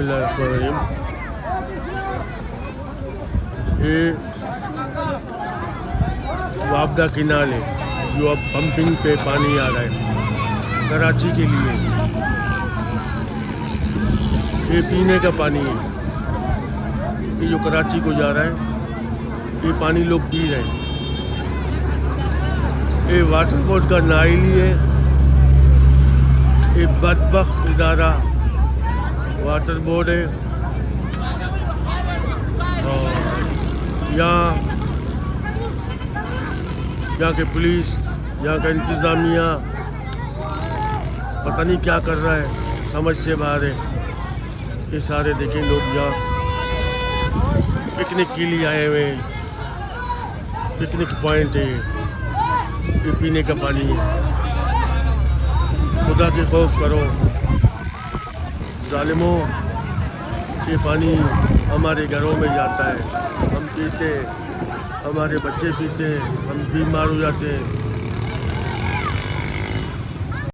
बिस्मिल्लाहिर्रहमानिर्रहीम। ये वापडा किनारे जो अब पंपिंग पे पानी आ रहा है कराची के लिए, ये पीने का पानी है। ये जो कराची को जा रहा है ये पानी लोग पी रहे हैं। ये वाटर बोर्ड का नाइली है, ये बदबख्त इदारा वाटर बोर्ड है। और यहाँ के पुलिस, यहाँ का इंतज़ामिया पता नहीं क्या कर रहा है, समझ से बाहर है। ये सारे देखें लोग यहाँ पिकनिक के लिए आए हुए हैं। पिकनिक पॉइंट है ये पीने का पानी है। खुदा के खौफ करो जालिमों, ये पानी हमारे घरों में जाता है, हम पीते हैं, हमारे बच्चे पीते हैं, हम बीमार हो जाते हैं।